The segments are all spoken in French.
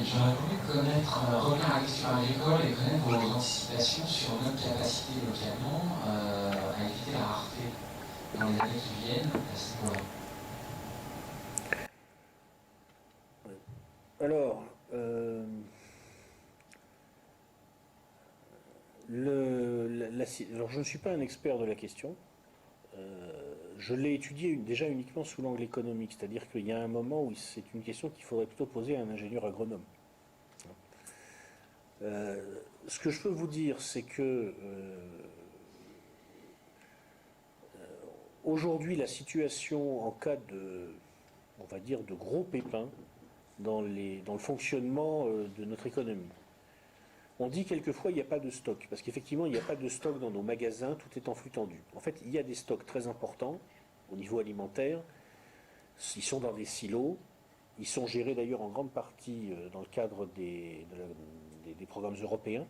j'aurais voulu revenir à la question agricole et connaître vos anticipations sur notre capacité localement à éviter la rareté dans les années qui viennent à ce niveau-là. Alors, alors je ne suis pas un expert de la question. Je l'ai étudié déjà uniquement sous l'angle économique, c'est-à-dire qu'il y a un moment où c'est une question qu'il faudrait plutôt poser à un ingénieur agronome. Ce que je peux vous dire, c'est que aujourd'hui, la situation en cas de, on va dire, de gros pépins dans le fonctionnement de notre économie. On dit quelquefois il n'y a pas de stock, parce qu'effectivement il n'y a pas de stock dans nos magasins, tout est en flux tendu. En fait, il y a des stocks très importants au niveau alimentaire, ils sont dans des silos, ils sont gérés d'ailleurs en grande partie dans le cadre des programmes européens.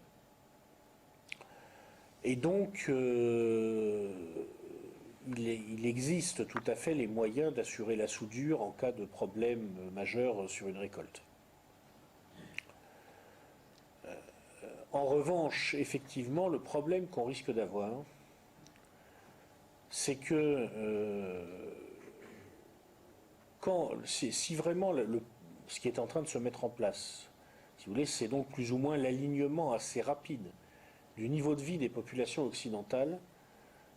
Et donc, il existe tout à fait les moyens d'assurer la soudure en cas de problème majeur sur une récolte. En revanche, effectivement, le problème qu'on risque d'avoir, c'est que si vraiment ce qui est en train de se mettre en place, si vous voulez, c'est donc plus ou moins l'alignement assez rapide du niveau de vie des populations occidentales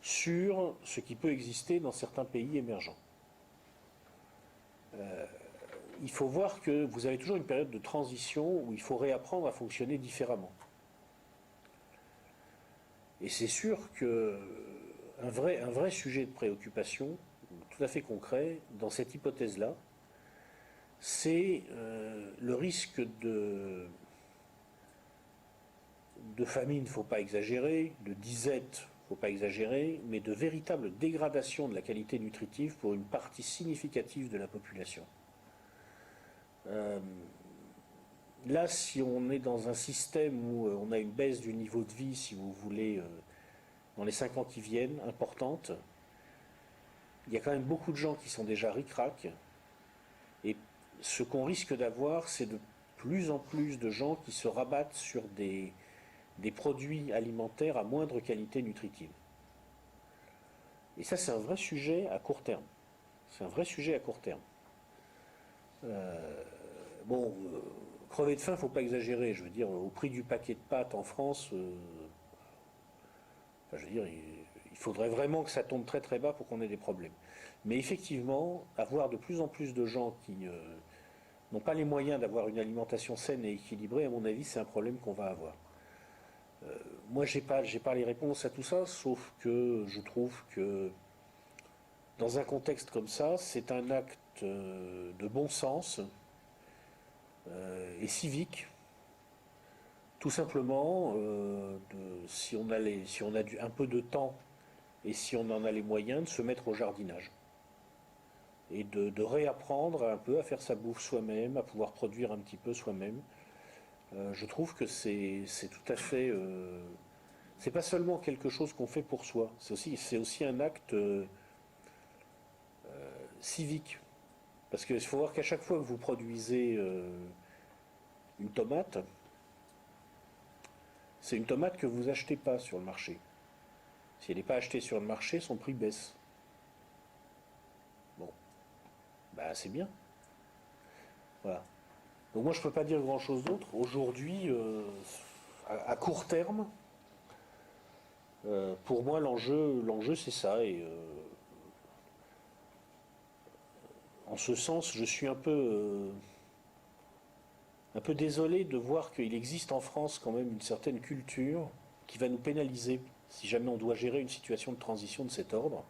sur ce qui peut exister dans certains pays émergents. Il faut voir que vous avez toujours une période de transition où il faut réapprendre à fonctionner différemment. Et c'est sûr qu'un vrai sujet de préoccupation, tout à fait concret, dans cette hypothèse-là, c'est le risque de famine, il ne faut pas exagérer, de disette, il ne faut pas exagérer, mais de véritable dégradation de la qualité nutritive pour une partie significative de la population. Là, si on est dans un système où on a une baisse du niveau de vie, si vous voulez, dans les 5 ans qui viennent, importante, il y a quand même beaucoup de gens qui sont déjà ric-rac. Et ce qu'on risque d'avoir, c'est de plus en plus de gens qui se rabattent sur des produits alimentaires à moindre qualité nutritive. Et ça, c'est un vrai sujet à court terme. C'est un vrai sujet à court terme. Crever de faim, il ne faut pas exagérer. Je veux dire, au prix du paquet de pâtes en France, je veux dire, il faudrait vraiment que ça tombe très très bas pour qu'on ait des problèmes. Mais effectivement, avoir de plus en plus de gens qui n'ont pas les moyens d'avoir une alimentation saine et équilibrée, à mon avis, c'est un problème qu'on va avoir. Moi, j'ai pas les réponses à tout ça, sauf que je trouve que dans un contexte comme ça, c'est un acte de bon sens et civique, tout simplement, si on a un peu de temps et si on en a les moyens, de se mettre au jardinage et de réapprendre un peu à faire sa bouffe soi-même, à pouvoir produire un petit peu soi-même. Je trouve que c'est tout à fait... c'est pas seulement quelque chose qu'on fait pour soi, c'est aussi un acte civique. Parce qu'il faut voir qu'à chaque fois que vous produisez une tomate, c'est une tomate que vous achetez pas sur le marché. Si elle n'est pas achetée sur le marché, son prix baisse. Bon, bah c'est bien. Voilà. Donc moi je ne peux pas dire grand chose d'autre. Aujourd'hui, à court terme, pour moi l'enjeu c'est ça. Et en ce sens, je suis un peu désolé de voir qu'il existe en France quand même une certaine culture qui va nous pénaliser si jamais on doit gérer une situation de transition de cet ordre.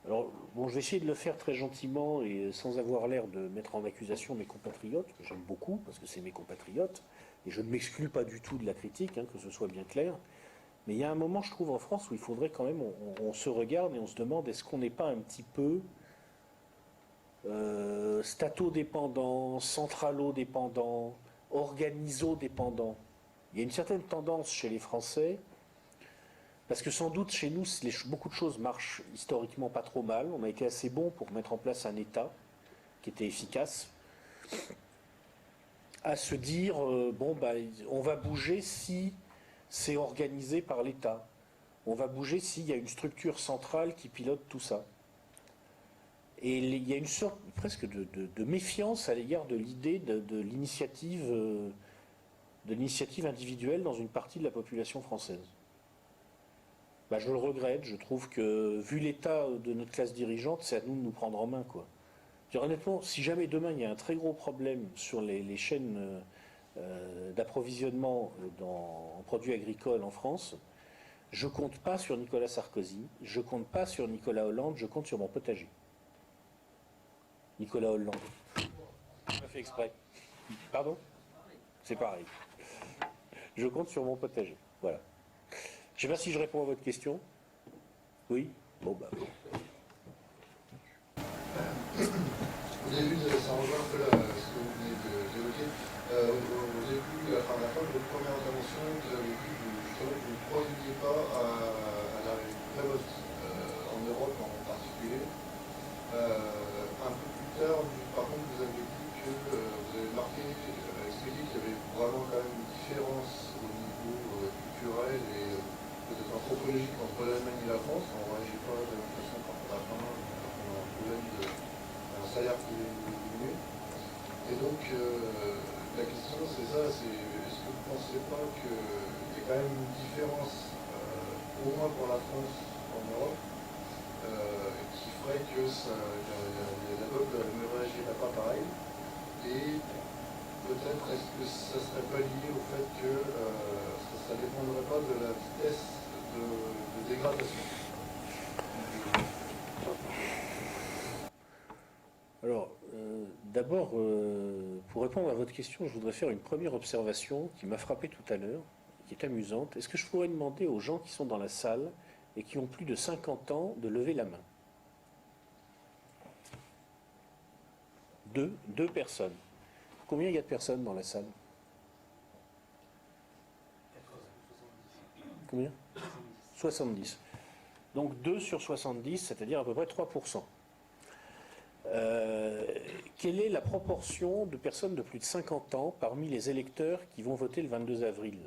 Alors, bon, je vais essayer de le faire très gentiment et sans avoir l'air de mettre en accusation mes compatriotes, que j'aime beaucoup, parce que c'est mes compatriotes, et je ne m'exclus pas du tout de la critique, que ce soit bien clair. Mais il y a un moment, je trouve, en France, où il faudrait quand même, on se regarde et on se demande, est-ce qu'on n'est pas un petit peu stato-dépendant, centralo-dépendant, organiso-dépendant. Il y a une certaine tendance chez les Français, parce que sans doute chez nous, beaucoup de choses marchent historiquement pas trop mal. On a été assez bon pour mettre en place un État qui était efficace. à se dire on va bouger si c'est organisé par l'État. On va bouger s'il y a une structure centrale qui pilote tout ça. Et il y a une sorte presque de méfiance à l'égard de l'idée de l'initiative individuelle dans une partie de la population française. Je le regrette, je trouve que, vu l'état de notre classe dirigeante, c'est à nous de nous prendre en main, quoi. Honnêtement, si jamais demain il y a un très gros problème sur les chaînes d'approvisionnement en produits agricoles en France, je compte pas sur Nicolas Sarkozy, je compte pas sur Nicolas Hollande, je compte sur mon potager. Nicolas Hollande. Je l'ai fait exprès. Pardon? C'est pareil. Je compte sur mon potager. Voilà. Je ne sais pas si je réponds à votre question. Oui? Bon. Au début, ça rejoint un peu ce que vous venez d'évoquer. Au début, à la fin de votre première intervention, vous avez dit que justement, vous ne croyez pas à la révolte en Europe en particulier. Un peu plus tard, par contre, vous avez dit que vous avez expliqué qu'il y avait vraiment quand même une différence au niveau culturel et peut-être anthropologique entre l'Allemagne et la France. On ne réagit pas de la même façon quand on a faim, quand on a un problème d'un salaire qui est diminué. Et donc, la question c'est ça, c'est est-ce que vous ne pensez pas qu'il y a quand même une différence, au moins pour la France en Europe, qui ferait que la peuple ne réagirait pas pareil? Et peut-être est-ce que ça serait pas lié au fait que ça ne dépendrait pas de la vitesse de dégradation? Alors, d'abord, pour répondre à votre question, je voudrais faire une première observation qui m'a frappé tout à l'heure, qui est amusante. Est-ce que je pourrais demander aux gens qui sont dans la salle et qui ont plus de 50 ans de lever la main? Deux personnes. Combien il y a de personnes dans la salle? Combien? 70. Donc 2 sur 70, c'est-à-dire à peu près 3%. Quelle est la proportion de personnes de plus de 50 ans parmi les électeurs qui vont voter le 22 avril?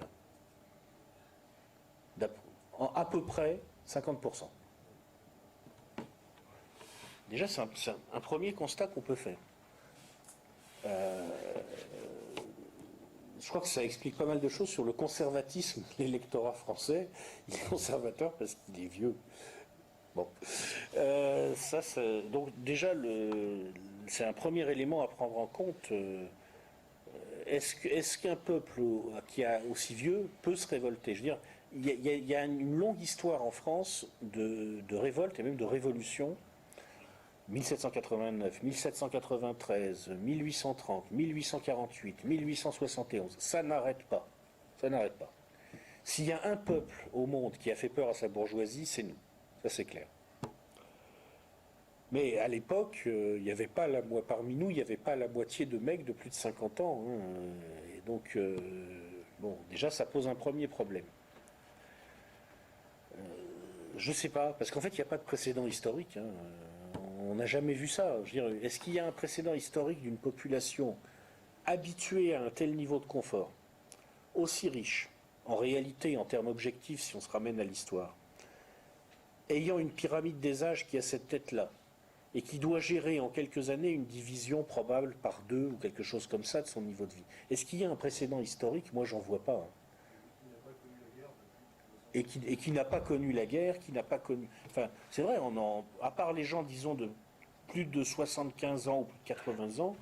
À peu près 50%. Déjà, c'est un premier constat qu'on peut faire. Je crois que ça explique pas mal de choses sur le conservatisme de l'électorat français. Il est conservateur parce qu'il est vieux. Bon. Donc déjà, c'est un premier élément à prendre en compte. Est-ce qu'un peuple qui est aussi vieux peut se révolter? Je veux dire, il y a une longue histoire en France de révolte et même de révolution. 1789, 1793, 1830, 1848, 1871, ça n'arrête pas. Ça n'arrête pas. S'il y a un peuple au monde qui a fait peur à sa bourgeoisie, c'est nous. Ça, c'est clair. Mais à l'époque, il n'y avait pas parmi nous, il n'y avait pas la moitié de mecs de plus de 50 ans. Hein. Et donc, déjà, ça pose un premier problème. Je ne sais pas, parce qu'en fait, il n'y a pas de précédent historique. Hein. On n'a jamais vu ça. Je veux dire, est-ce qu'il y a un précédent historique d'une population habituée à un tel niveau de confort, aussi riche, en réalité, en termes objectifs, si on se ramène à l'histoire, ayant une pyramide des âges qui a cette tête-là, et qui doit gérer en quelques années une division probable par 2 ou quelque chose comme ça de son niveau de vie? Est-ce qu'il y a un précédent historique? Moi, j'en vois pas. Hein. Et qui n'a pas connu la guerre, qui n'a pas connu... Enfin, c'est vrai, à part les gens, disons, de plus de 75 ans ou plus de 80 ans,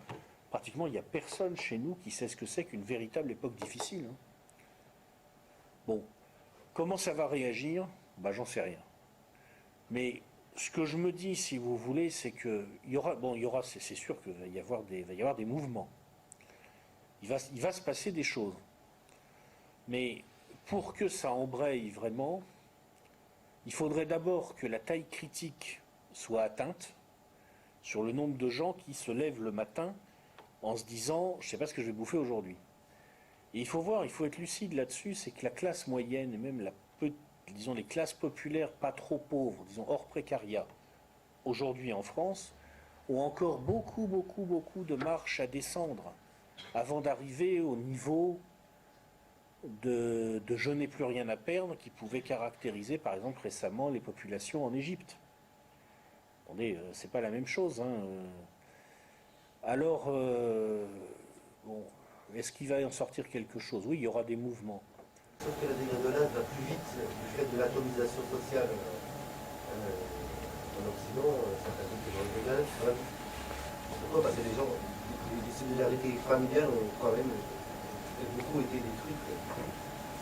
pratiquement, il n'y a personne chez nous qui sait ce que c'est qu'une véritable époque difficile. Hein. Bon, comment ça va réagir? J'en sais rien. Mais ce que je me dis, si vous voulez, c'est qu'il y aura, c'est sûr qu'il va y avoir des mouvements. Il va se passer des choses. Mais pour que ça embraye vraiment, il faudrait d'abord que la taille critique soit atteinte sur le nombre de gens qui se lèvent le matin en se disant « je ne sais pas ce que je vais bouffer aujourd'hui ». Et il faut être lucide là-dessus, c'est que la classe moyenne et même disons les classes populaires pas trop pauvres, disons hors précariat, aujourd'hui en France, ont encore beaucoup de marche à descendre avant d'arriver au niveau de je n'ai plus rien à perdre qui pouvait caractériser par exemple récemment les populations en Égypte. C'est pas la même chose. Hein. Alors, bon, est-ce qu'il va en sortir quelque chose? Oui, il y aura des mouvements. Sauf que la dégringolade va plus vite du fait de l'atomisation sociale en Occident. Certains groupes de dégringolade. Pourquoi? Parce que les gens, les solidarités familiales ont quand même beaucoup été détruites.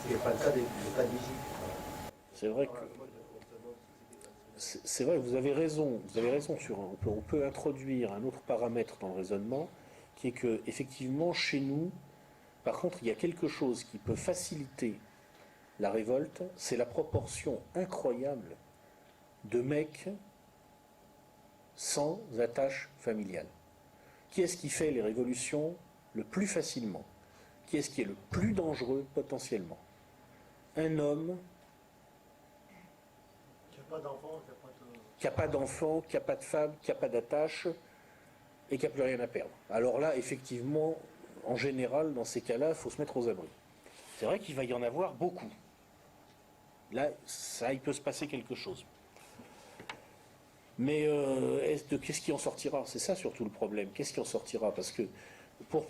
Ce n'est pas le cas d'Égypte. C'est vrai que c'est vrai, vous avez raison sur on peut introduire un autre paramètre dans le raisonnement qui est que effectivement chez nous, par contre, il y a quelque chose qui peut faciliter la révolte, c'est la proportion incroyable de mecs sans attache familiale. Qui est-ce qui fait les révolutions le plus facilement? Qui est-ce qui est le plus dangereux potentiellement? Un homme qui n'a pas d'enfant, qui n'a pas de femme, qui n'a pas d'attache et qui n'a plus rien à perdre. Alors là, effectivement, en général, dans ces cas-là, il faut se mettre aux abris. C'est vrai qu'il va y en avoir beaucoup. Là, ça, il peut se passer quelque chose. Mais qu'est-ce qui en sortira? C'est ça surtout le problème. Qu'est-ce qui en sortira? Parce que pour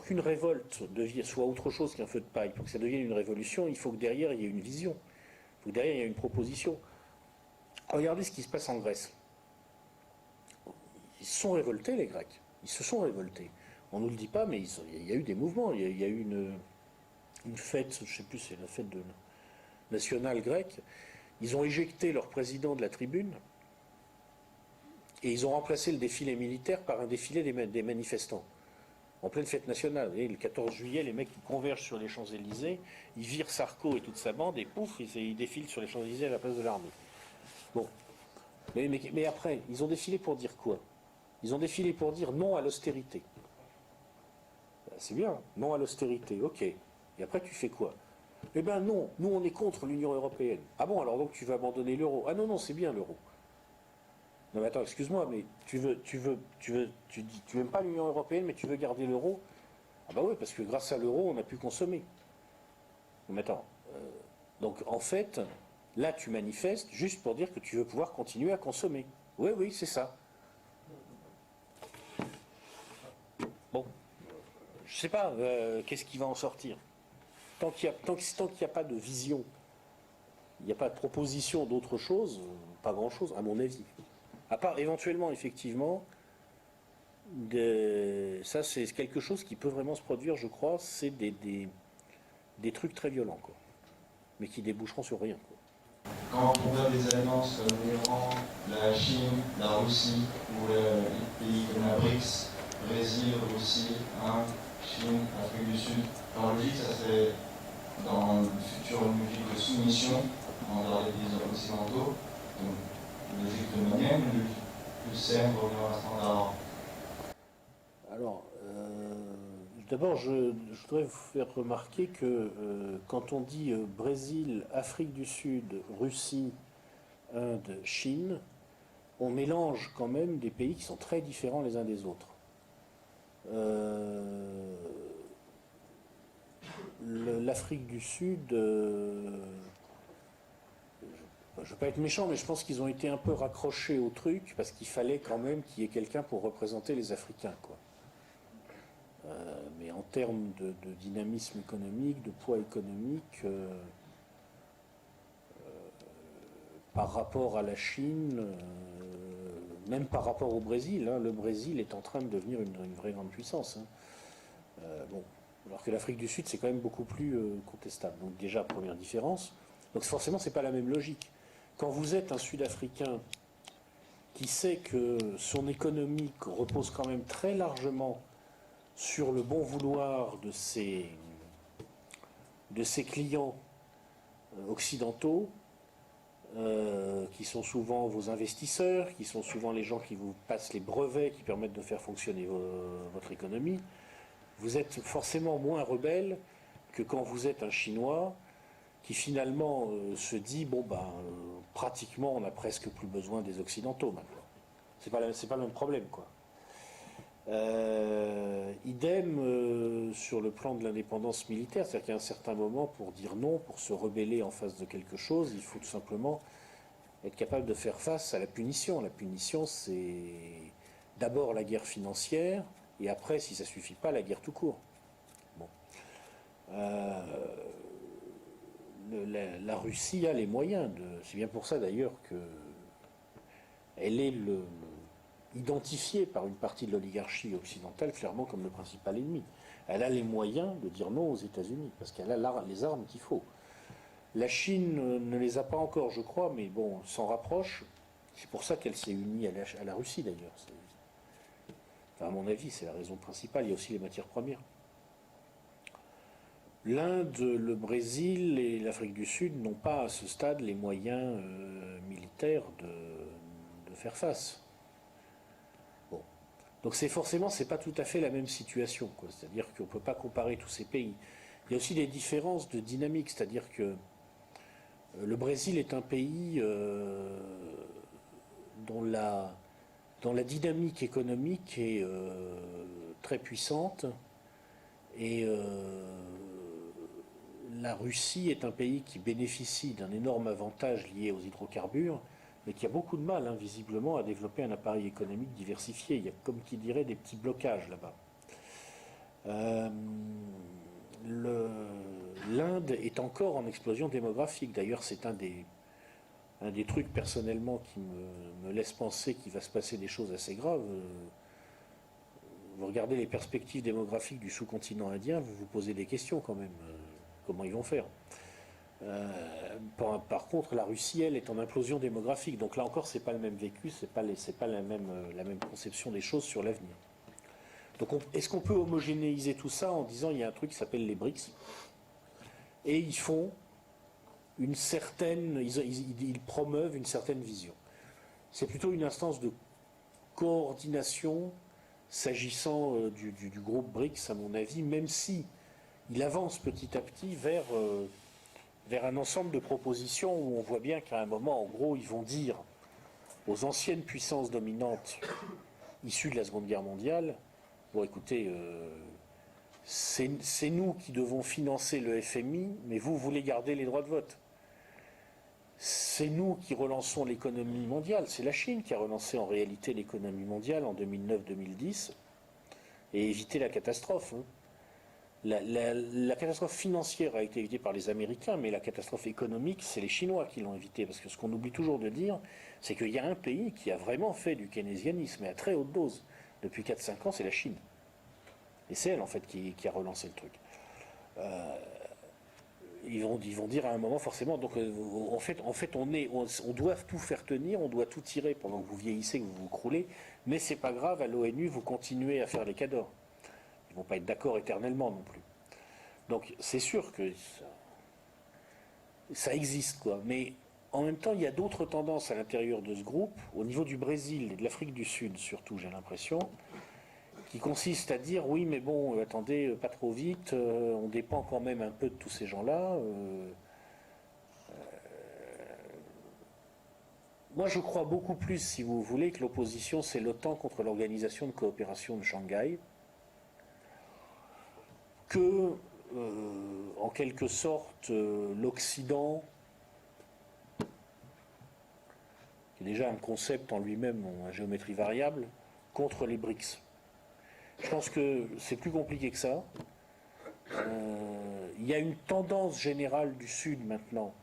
qu'une révolte soit autre chose qu'un feu de paille, pour que ça devienne une révolution, il faut que derrière il y ait une vision. Il faut que derrière il y ait une proposition. Regardez ce qui se passe en Grèce. Ils se sont révoltés, les Grecs. Ils se sont révoltés. On ne nous le dit pas, mais il y a eu des mouvements. Il y a eu une fête, je ne sais plus, c'est la fête nationale grecque. Ils ont éjecté leur président de la tribune et ils ont remplacé le défilé militaire par un défilé des manifestants. En pleine fête nationale. Et le 14 juillet, les mecs qui convergent sur les Champs-Élysées, ils virent Sarko et toute sa bande et pouf, ils défilent sur les Champs-Élysées à la place de l'armée. Bon. Mais après, ils ont défilé pour dire quoi? Ils ont défilé pour dire non à l'austérité. C'est bien, non à l'austérité, ok. Et après, tu fais quoi? Eh bien non, nous on est contre l'Union européenne. Ah bon, alors donc tu veux abandonner l'euro? Ah non, non, c'est bien l'euro. Non mais attends, excuse-moi, mais tu aimes pas l'Union européenne, mais tu veux garder l'euro? Ah bah oui, parce que grâce à l'euro, on a pu consommer. Non mais attends, donc en fait, là tu manifestes juste pour dire que tu veux pouvoir continuer à consommer. Oui, oui, c'est ça. Bon, je sais pas, qu'est-ce qui va en sortir? Tant qu'il n'y a pas de vision, il n'y a pas de proposition d'autre chose, pas grand-chose, à mon avis. À part éventuellement, effectivement, ça c'est quelque chose qui peut vraiment se produire, je crois, c'est des trucs très violents, quoi. Mais qui déboucheront sur rien, quoi. Quand on voit des alliances comme l'Iran, la Chine, la Russie ou les pays comme la BRICS, Brésil, Russie, Inde, Chine, Afrique du Sud, dans la logique, ça serait dans le futur une logique de soumission envers les pays occidentaux, donc une logique de monnaie, une logique plus saine pour revenir à un standard. Alors, d'abord, je voudrais vous faire remarquer que quand on dit Brésil, Afrique du Sud, Russie, Inde, Chine, on mélange quand même des pays qui sont très différents les uns des autres. L'Afrique du Sud, je ne veux pas être méchant, mais je pense qu'ils ont été un peu raccrochés au truc parce qu'il fallait quand même qu'il y ait quelqu'un pour représenter les Africains, quoi. Mais en termes de dynamisme économique, de poids économique, par rapport à la Chine, même par rapport au Brésil, hein, le Brésil est en train de devenir une vraie grande puissance. Hein. Bon. Alors que l'Afrique du Sud, c'est quand même beaucoup plus contestable. Donc déjà, première différence. Donc forcément, c'est pas la même logique. Quand vous êtes un Sud-Africain qui sait que son économie repose quand même très largement sur le bon vouloir de ses clients occidentaux, qui sont souvent vos investisseurs, qui sont souvent les gens qui vous passent les brevets qui permettent de faire fonctionner votre économie, vous êtes forcément moins rebelle que quand vous êtes un Chinois qui finalement se dit bon ben pratiquement on n'a presque plus besoin des Occidentaux maintenant. C'est pas le même problème, quoi. Idem sur le plan de l'indépendance militaire, c'est-à-dire qu'à un certain moment, pour dire non, pour se rebeller en face de quelque chose, il faut tout simplement être capable de faire face à la punition. La punition, c'est d'abord la guerre financière, et après, si ça ne suffit pas, la guerre tout court. Bon. La Russie a les moyens de. C'est bien pour ça d'ailleurs qu'elle est identifiée par une partie de l'oligarchie occidentale clairement comme le principal ennemi. Elle a les moyens de dire non aux États-Unis parce qu'elle a les armes qu'il faut. La Chine ne les a pas encore, je crois, mais bon, s'en rapproche. C'est pour ça qu'elle s'est unie à la Russie d'ailleurs. Enfin, à mon avis, c'est la raison principale. Il y a aussi les matières premières. L'Inde, le Brésil et l'Afrique du Sud n'ont pas à ce stade les moyens militaires de faire face. Bon. Donc c'est pas tout à fait la même situation, quoi. C'est-à-dire qu'on ne peut pas comparer tous ces pays. Il y a aussi des différences de dynamique, c'est-à-dire que le Brésil est un pays dont la dynamique économique est très puissante et la Russie est un pays qui bénéficie d'un énorme avantage lié aux hydrocarbures, mais qui a beaucoup de mal, visiblement, à développer un appareil économique diversifié. Il y a, comme qui dirait, des petits blocages là-bas. L'Inde est encore en explosion démographique. D'ailleurs, c'est un des trucs, personnellement, qui me laisse penser qu'il va se passer des choses assez graves. Vous regardez les perspectives démographiques du sous-continent indien, vous vous posez des questions quand même. Comment ils vont faire. Par contre, la Russie, elle, est en implosion démographique. Donc là encore, c'est pas le même vécu, c'est pas la même conception des choses sur l'avenir. Donc est-ce qu'on peut homogénéiser tout ça en disant il y a un truc qui s'appelle les BRICS et ils font une certaine, ils promeuvent une certaine vision. C'est plutôt une instance de coordination s'agissant du groupe BRICS, à mon avis, même si il avance petit à petit vers un ensemble de propositions où on voit bien qu'à un moment, en gros, ils vont dire aux anciennes puissances dominantes issues de la Seconde Guerre mondiale, bon écoutez, c'est nous qui devons financer le FMI, mais vous voulez garder les droits de vote. C'est nous qui relançons l'économie mondiale, c'est la Chine qui a relancé en réalité l'économie mondiale en 2009-2010 et évité la catastrophe. La catastrophe financière a été évitée par les Américains, mais la catastrophe économique, c'est les Chinois qui l'ont évitée. Parce que ce qu'on oublie toujours de dire, c'est qu'il y a un pays qui a vraiment fait du keynésianisme, et à très haute dose, depuis 4-5 ans, c'est la Chine. Et c'est elle, en fait, qui a relancé le truc. Ils vont dire à un moment, forcément, donc en fait on doit tout faire tenir, on doit tout tirer pendant que vous vieillissez, que vous vous croulez, mais c'est pas grave, à l'ONU, vous continuez à faire les cadors. Ils ne vont pas être d'accord éternellement non plus. Donc c'est sûr que ça existe, quoi. Mais en même temps, il y a d'autres tendances à l'intérieur de ce groupe, au niveau du Brésil et de l'Afrique du Sud surtout, j'ai l'impression, qui consistent à dire oui, mais bon, attendez, pas trop vite, on dépend quand même un peu de tous ces gens-là. Moi, je crois beaucoup plus, si vous voulez, que l'opposition, c'est l'OTAN contre l'Organisation de coopération de Shanghai, que, en quelque sorte, l'Occident, qui est déjà un concept en lui-même, en géométrie variable, contre les BRICS. Je pense que c'est plus compliqué que ça. Il y a une tendance générale du Sud maintenant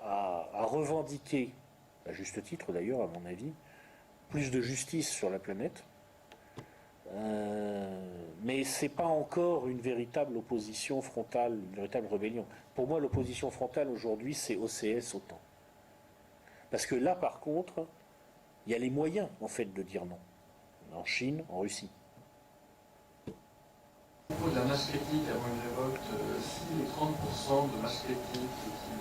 à revendiquer, à juste titre d'ailleurs, à mon avis, plus de justice sur la planète. Mais c'est pas encore une véritable opposition frontale, une véritable rébellion. Pour moi, l'opposition frontale aujourd'hui, c'est OCS-OTAN. Parce que là, par contre, il y a les moyens, en fait, de dire non. En Chine, en Russie. Au propos de la masse critique avant une révolte, si les 30% de masse critique qui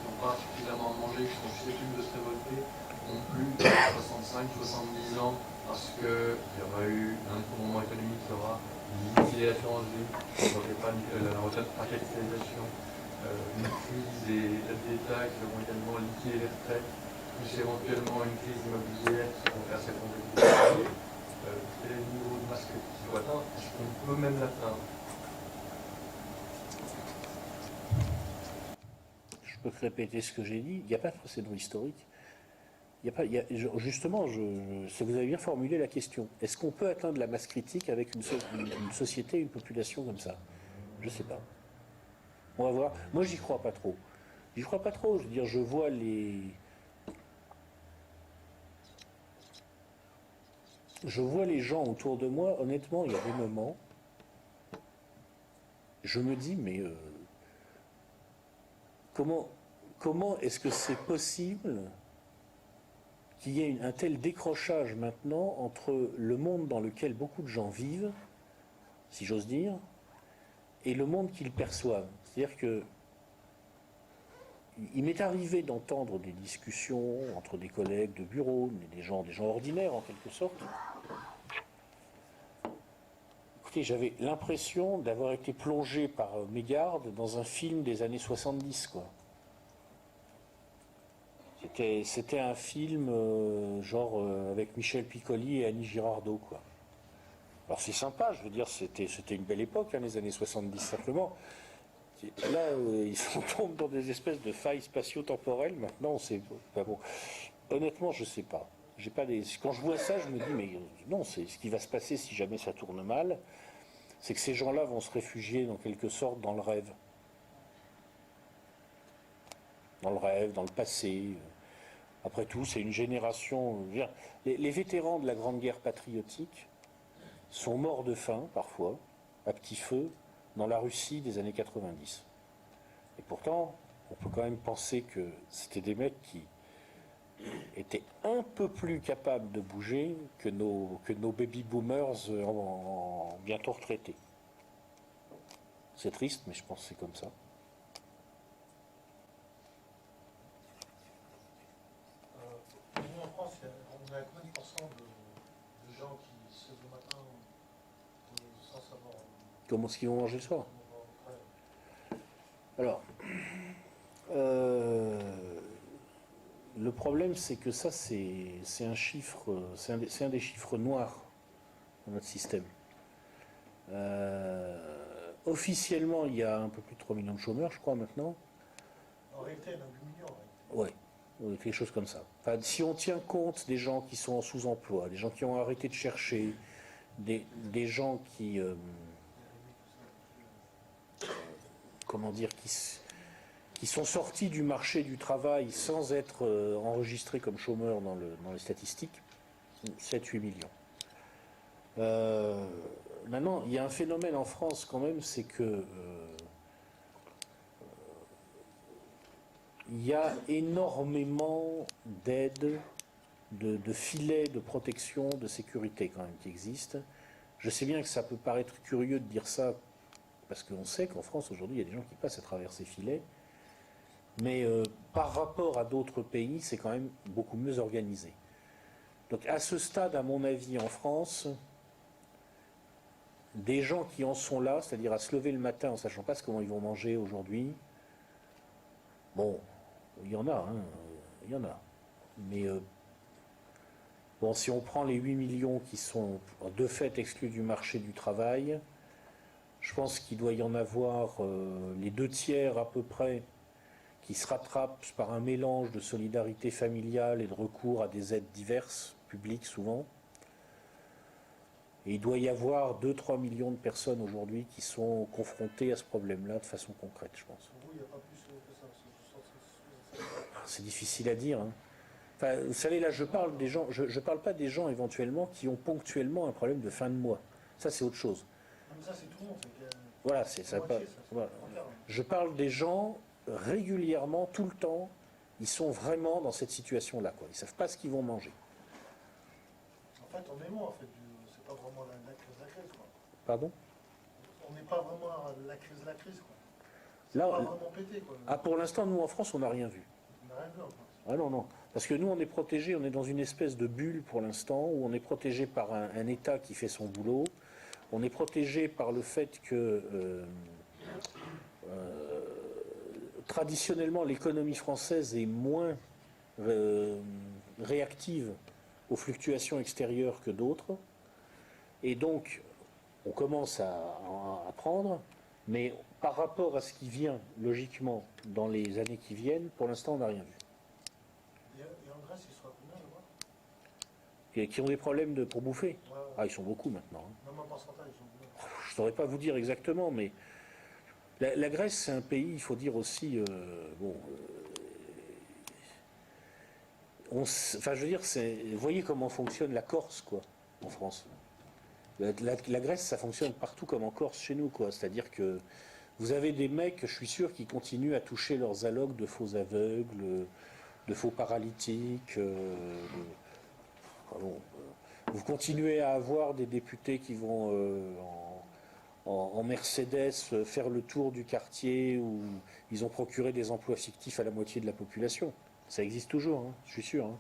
n'ont pas suffisamment mangé, qui sont susceptibles de se révolter, ont plus de 65-70 ans, parce qu'il y aura eu un tournement économique qui aura liquidé l'assurance vie, la retraite par capitalisation, une crise des aides d'État qui vont également liquider les retraites, plus éventuellement une crise immobilière qui vont faire s'effondrer. quel est le niveau de masse qu'il faut atteindre? Est-ce qu'on peut même l'atteindre? Je peux répéter ce que j'ai dit. Il n'y a pas de précédent historique. Il y a pas, il y a- justement, vous avez bien formulé la question. Est-ce qu'on peut atteindre la masse critique avec une société, une population comme ça? Je ne sais pas. On va voir. Moi, j'y crois pas trop. J'y crois pas trop. Je veux dire, je vois les gens autour de moi. Honnêtement, il y a des moments. Je me dis, mais comment est-ce que c'est possible qu'il y ait un tel décrochage maintenant entre le monde dans lequel beaucoup de gens vivent, si j'ose dire, et le monde qu'ils perçoivent. C'est-à-dire que il m'est arrivé d'entendre des discussions entre des collègues de bureau, mais des gens ordinaires en quelque sorte. Écoutez, j'avais l'impression d'avoir été plongé par mégarde dans un film des années 70, quoi. C'était un film avec Michel Piccoli et Annie Girardot, quoi. Alors c'est sympa, je veux dire, c'était une belle époque, hein, les années 70, simplement. Là, on tombe dans des espèces de failles spatio-temporelles, maintenant, c'est pas bon. Honnêtement, je sais pas. Quand je vois ça, je me dis, mais non, c'est ce qui va se passer si jamais ça tourne mal, c'est que ces gens-là vont se réfugier, en quelque sorte, dans le rêve. Dans le rêve, dans le passé. Après tout, c'est une génération... Les vétérans de la Grande Guerre patriotique sont morts de faim, parfois, à petit feu, dans la Russie des années 90. Et pourtant, on peut quand même penser que c'était des mecs qui étaient un peu plus capables de bouger que nos baby-boomers bientôt retraités. C'est triste, mais je pense que c'est comme ça. Nous, en France, on est à combien de pourcents de gens qui se lèvent le matin sans savoir Comment est-ce qu'ils vont manger le soir? Alors, le problème, c'est que ça, c'est un chiffre, c'est un des chiffres noirs dans notre système. Officiellement, il y a un peu plus de 3 millions de chômeurs, je crois, maintenant. En réalité, il y en a 8 millions. En réalité. Ouais, quelque chose comme ça. Enfin, si on tient compte des gens qui sont en sous-emploi, des gens qui ont arrêté de chercher, des gens qui... comment dire, qui sont sortis du marché du travail sans être enregistrés comme chômeurs dans les statistiques, 7-8 millions. Maintenant, il y a un phénomène en France quand même, c'est que il y a énormément d'aides, de filets de protection, de sécurité quand même qui existent. Je sais bien que ça peut paraître curieux de dire ça, parce qu'on sait qu'en France aujourd'hui, il y a des gens qui passent à travers ces filets. Mais par rapport à d'autres pays, c'est quand même beaucoup mieux organisé. Donc à ce stade, à mon avis, en France, des gens qui en sont là, c'est-à-dire à se lever le matin en ne sachant pas comment ils vont manger aujourd'hui, bon, il y en a, hein, il y en a. Mais bon, si on prend les 8 millions qui sont de fait exclus du marché du travail, je pense qu'il doit y en avoir les 2/3 à peu près qui se rattrapent par un mélange de solidarité familiale et de recours à des aides diverses, publiques souvent. Et il doit y avoir 2-3 millions de personnes aujourd'hui qui sont confrontées à ce problème-là de façon concrète, je pense. Pour vous, il n'y a pas plus que ça. C'est difficile à dire, hein. Enfin, vous savez, là, je parle des gens, je parle pas des gens éventuellement qui ont ponctuellement un problème de fin de mois. Ça, c'est autre chose. Non, mais ça, c'est tout le monde. Voilà, c'est ça. Moitié, ça, Voilà. entière. Je parle des gens régulièrement, tout le temps, ils sont vraiment dans cette situation-là, quoi. Ils savent pas ce qu'ils vont manger. En fait, on est loin, en fait. C'est pas vraiment la crise de la crise, quoi. Pardon? On n'est pas vraiment à la crise de la crise, quoi. C'est Là, pas vraiment pété, quoi. Ah, pour l'instant, nous en France, on n'a rien vu. On n'a rien vu, en fait. Ah non, non. Parce que nous, on est protégés, on est dans une espèce de bulle pour l'instant, où on est protégé par un État qui fait son boulot. On est protégé par le fait que traditionnellement, l'économie française est moins réactive aux fluctuations extérieures que d'autres. Et donc, on commence à prendre, mais par rapport à ce qui vient, logiquement, dans les années qui viennent, pour l'instant, on n'a rien vu. Et en Grèce, ils sont à combien là-bas? Et qui ont des problèmes pour bouffer. Ouais, ouais. Ah, ils sont beaucoup maintenant. Hein. Même en pourcentage, ils sont combien? Je ne saurais pas vous dire exactement, mais la Grèce, c'est un pays, il faut dire aussi, enfin, je veux dire, vous voyez comment fonctionne la Corse, quoi, en France. La Grèce, ça fonctionne partout comme en Corse chez nous, quoi. C'est-à-dire que vous avez des mecs, je suis sûr, qui continuent à toucher leurs allocs de faux aveugles, de faux paralytiques. Vous continuez à avoir des députés qui vont en Mercedes faire le tour du quartier où ils ont procuré des emplois fictifs à la moitié de la population. Ça existe toujours, hein, je suis sûr. Hein.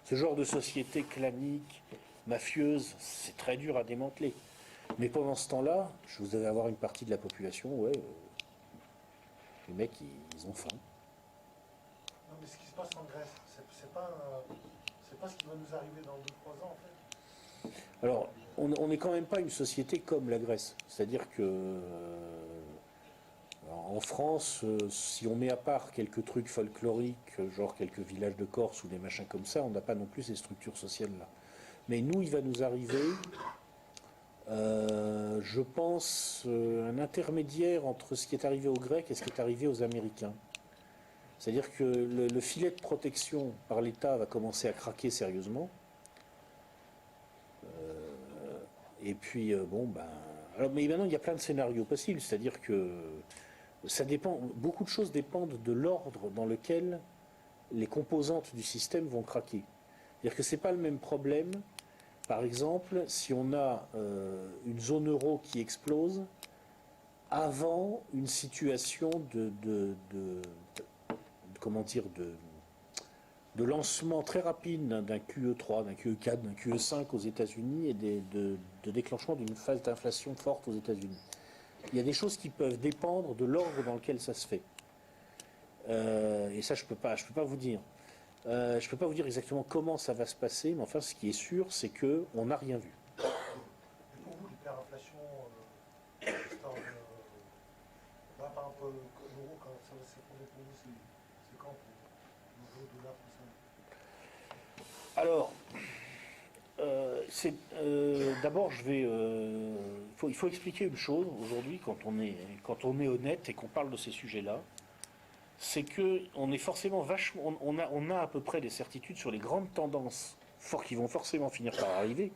Ce genre de société clanique, mafieuse, c'est très dur à démanteler. Mais pendant ce temps-là, vous allez avoir une partie de la population, ouais, les mecs, ils ont faim. Non, mais ce qui se passe en Grèce, c'est pas ce qui va nous arriver dans 2-3 ans, en fait. Alors, on n'est quand même pas une société comme la Grèce. C'est-à-dire que en France, si on met à part quelques trucs folkloriques, genre quelques villages de Corse ou des machins comme ça, on n'a pas non plus ces structures sociales-là. Mais nous, il va nous arriver, je pense, un intermédiaire entre ce qui est arrivé aux Grecs et ce qui est arrivé aux Américains. C'est-à-dire que le filet de protection par l'État va commencer à craquer sérieusement. Et puis, alors, mais maintenant, il y a plein de scénarios possibles. C'est-à-dire que ça dépend, beaucoup de choses dépendent de l'ordre dans lequel les composantes du système vont craquer. C'est-à-dire que ce n'est pas le même problème, par exemple, si on a une zone euro qui explose avant une situation de lancement très rapide d'un QE3, d'un QE4, d'un QE5 aux États-Unis et de déclenchement d'une phase d'inflation forte aux États-Unis. Il y a des choses qui peuvent dépendre de l'ordre dans lequel ça se fait. Et ça, je peux pas vous dire. Je peux pas vous dire exactement comment ça va se passer, mais enfin, ce qui est sûr, c'est qu'on n'a rien vu. Et pour vous, l'hyperinflation, par exemple, l'euro, quand ça va s'effondrer pour vous, c'est quand pour l'euro, dollar, tout ça? Alors, d'abord, il faut expliquer une chose aujourd'hui quand on est honnête et qu'on parle de ces sujets-là, c'est que on est forcément vachement, on a à peu près des certitudes sur les grandes tendances qui vont forcément finir par arriver.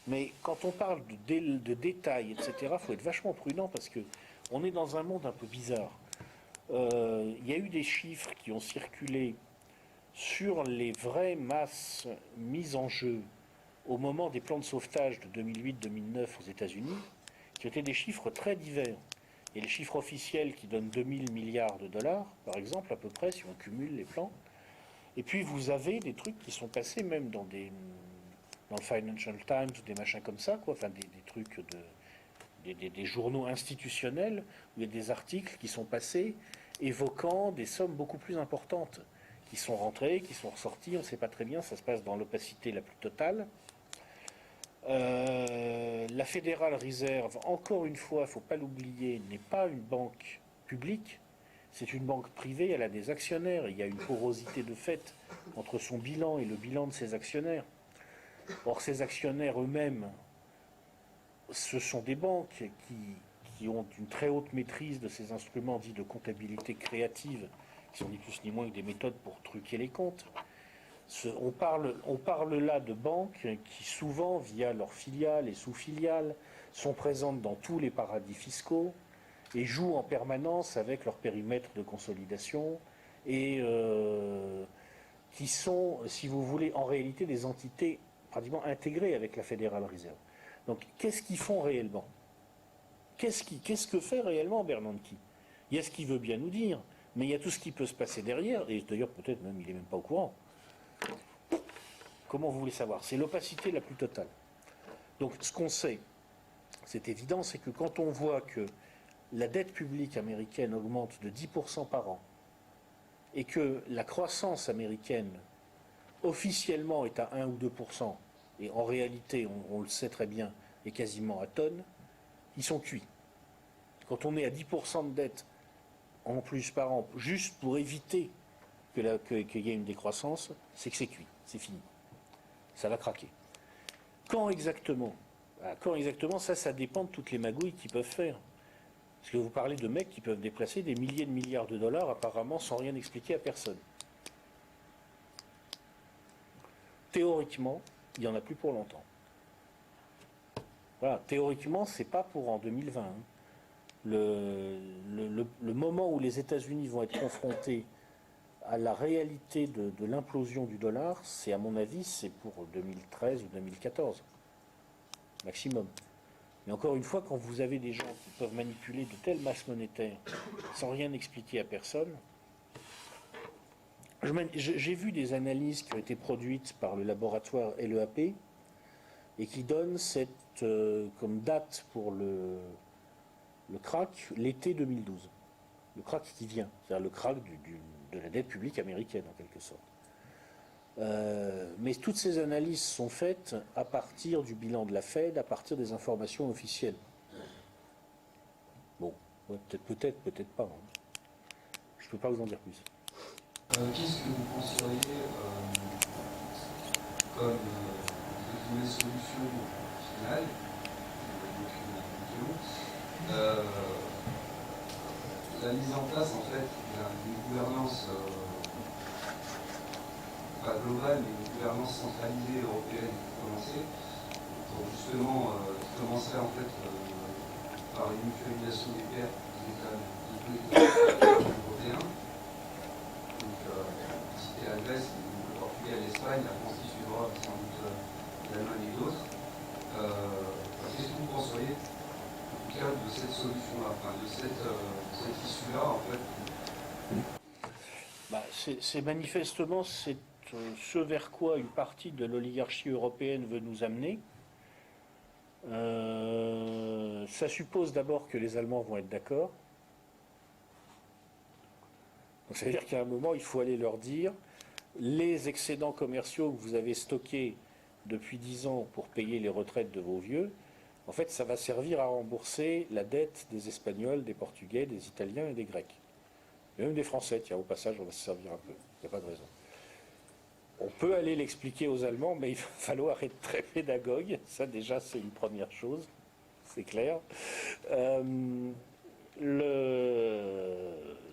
Mais quand on parle de détails, etc., il faut être vachement prudent parce que on est dans un monde un peu bizarre. Il y a eu des chiffres qui ont circulé sur les vraies masses mises en jeu au moment des plans de sauvetage de 2008-2009 aux États-Unis, qui étaient des chiffres très divers. Et les chiffres officiels qui donnent 2000 milliards de dollars, par exemple, à peu près, si on cumule les plans. Et puis vous avez des trucs qui sont passés même dans le Financial Times, des machins comme ça, quoi, enfin des trucs des journaux institutionnels, où il y a des articles qui sont passés évoquant des sommes beaucoup plus importantes, qui sont rentrées, qui sont ressorties, on ne sait pas très bien, ça se passe dans l'opacité la plus totale. La Federal Reserve, encore une fois, il ne faut pas l'oublier, n'est pas une banque publique, c'est une banque privée, elle a des actionnaires, il y a une porosité de fait entre son bilan et le bilan de ses actionnaires. Or, ces actionnaires eux-mêmes, ce sont des banques qui ont une très haute maîtrise de ces instruments dits de comptabilité créative, qui sont ni plus ni moins que des méthodes pour truquer les comptes. On parle là de banques qui souvent, via leurs filiales et sous-filiales, sont présentes dans tous les paradis fiscaux et jouent en permanence avec leur périmètre de consolidation et qui sont, si vous voulez, en réalité des entités pratiquement intégrées avec la Federal Reserve. Donc, qu'est-ce qu'ils font réellement? Qu'est-ce que fait réellement Bernanke? Il y a ce qu'il veut bien nous dire, mais il y a tout ce qui peut se passer derrière, et d'ailleurs peut-être même il n'est même pas au courant. Comment vous voulez savoir? C'est l'opacité la plus totale. Donc ce qu'on sait, c'est évident, c'est que quand on voit que la dette publique américaine augmente de 10% par an, et que la croissance américaine officiellement est à 1 ou 2%, et en réalité, on le sait très bien, est quasiment à tonne, ils sont cuits. Quand on est à 10% de dette en plus par an, juste pour éviter qu'il y ait une décroissance, c'est que c'est cuit, c'est fini. Ça va craquer. Quand exactement? Ça dépend de toutes les magouilles qu'ils peuvent faire. Parce que vous parlez de mecs qui peuvent déplacer des milliers de milliards de dollars apparemment sans rien expliquer à personne. Théoriquement, il n'y en a plus pour longtemps. Voilà, théoriquement, c'est pas pour en 2020. Hein. Le moment où les États-Unis vont être confrontés à la réalité de l'implosion du dollar, c'est à mon avis, c'est pour 2013 ou 2014. Maximum. Mais encore une fois, quand vous avez des gens qui peuvent manipuler de telles masses monétaires sans rien expliquer à personne, j'ai vu des analyses qui ont été produites par le laboratoire LEAP et qui donnent comme date pour le crack l'été 2012. Le crack qui vient, c'est-à-dire le crack de la dette publique américaine en quelque sorte. Mais toutes ces analyses sont faites à partir du bilan de la Fed, à partir des informations officielles. Bon, ouais, peut-être pas. Hein. Je ne peux pas vous en dire plus. Qu'est-ce que vous penseriez comme solution finale la mise en place en fait d'une gouvernance pas globale, mais une gouvernance centralisée européenne qui commençait, pour justement qui commencerait en fait par une mutualisation des pertes des États européens. Donc, citer la Grèce, le Portugal, l'Espagne, la France qui suivra sans doute l'Allemagne et d'autres. Qu'est-ce que vous penseriez en tout cas de cette solution-là, enfin, de cette issue-là en fait? C'est manifestement ce vers quoi une partie de l'oligarchie européenne veut nous amener. Ça suppose d'abord que les Allemands vont être d'accord. Donc ça veut dire qu'à un moment, il faut aller leur dire les excédents commerciaux que vous avez stockés depuis 10 ans pour payer les retraites de vos vieux, en fait, ça va servir à rembourser la dette des Espagnols, des Portugais, des Italiens et des Grecs. Et même des Français, tiens, au passage, on va se servir un peu. Il n'y a pas de raison. On peut aller l'expliquer aux Allemands, mais il va falloir être très pédagogue. Ça, déjà, c'est une première chose. C'est clair.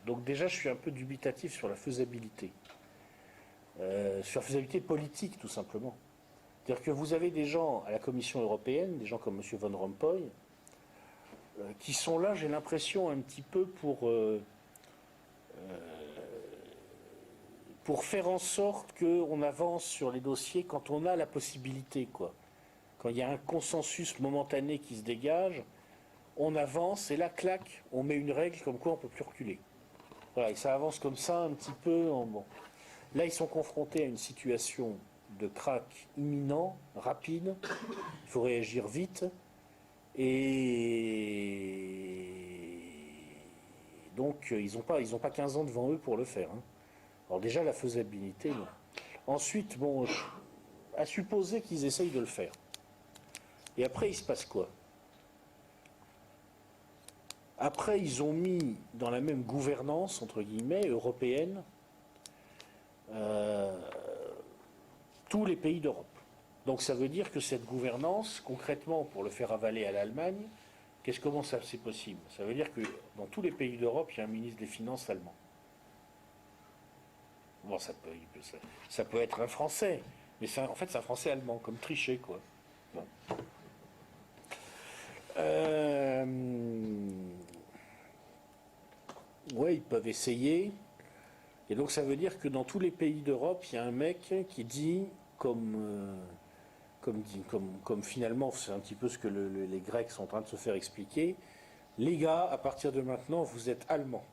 Donc déjà, je suis un peu dubitatif sur la faisabilité. Sur la faisabilité politique, tout simplement. C'est-à-dire que vous avez des gens à la Commission européenne, des gens comme M. Van Rompuy, qui sont là, j'ai l'impression, un petit peu pour faire en sorte qu'on avance sur les dossiers quand on a la possibilité, quoi. Quand il y a un consensus momentané qui se dégage, on avance et là, clac, on met une règle comme quoi on ne peut plus reculer. Voilà, et ça avance comme ça un petit peu. Bon. Là, ils sont confrontés à une situation de crack imminent, rapide. Il faut réagir vite. Et donc, ils n'ont pas 15 ans devant eux pour le faire. Hein. Alors déjà, la faisabilité, non. Ensuite, bon, à supposer qu'ils essayent de le faire. Et après, il se passe quoi? Après, ils ont mis dans la même gouvernance, entre guillemets, européenne, tous les pays d'Europe. Donc ça veut dire que cette gouvernance, concrètement, pour le faire avaler à l'Allemagne, comment ça c'est possible? Ça veut dire que dans tous les pays d'Europe, il y a un ministre des Finances allemand. Bon, ça peut être un Français, mais en fait c'est un Français allemand, comme Trichet, quoi. Bon. Ouais, ils peuvent essayer. Et donc ça veut dire que dans tous les pays d'Europe, il y a un mec qui dit, comme finalement, c'est un petit peu ce que les Grecs sont en train de se faire expliquer, les gars, à partir de maintenant, vous êtes allemands.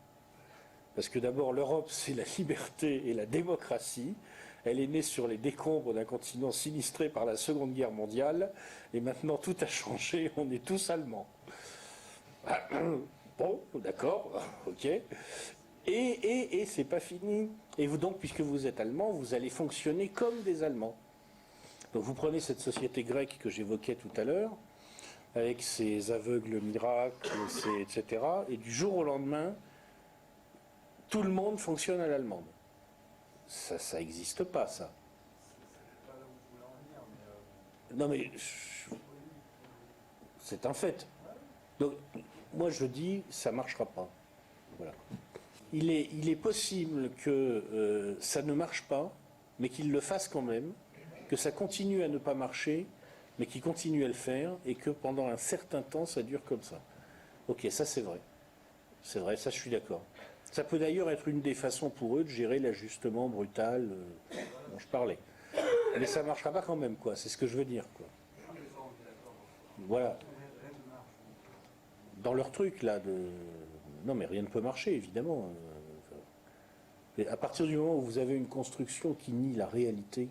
Parce que d'abord, l'Europe, c'est la liberté et la démocratie. Elle est née sur les décombres d'un continent sinistré par la Seconde Guerre mondiale. Et maintenant, tout a changé. On est tous allemands. Bon, d'accord, ok. Et c'est pas fini. Et vous donc, puisque vous êtes allemand, vous allez fonctionner comme des Allemands. Donc vous prenez cette société grecque que j'évoquais tout à l'heure. avec ses aveugles miracles, etc. Et du jour au lendemain, tout le monde fonctionne à l'allemande. Ça n'existe pas, ça. Non mais c'est un fait. Donc moi je dis ça marchera pas. Voilà. Il est possible que ça ne marche pas, mais qu'il le fasse quand même, que ça continue à ne pas marcher, mais qu'il continue à le faire, et que pendant un certain temps ça dure comme ça. Ok, ça c'est vrai. C'est vrai, ça je suis d'accord. Ça peut d'ailleurs être une des façons pour eux de gérer l'ajustement brutal dont je parlais. Mais ça ne marchera pas quand même, quoi. C'est ce que je veux dire, quoi. Voilà. Dans leur truc, là, de... Non, mais rien ne peut marcher, évidemment. Mais à partir du moment où vous avez une construction qui nie la réalité,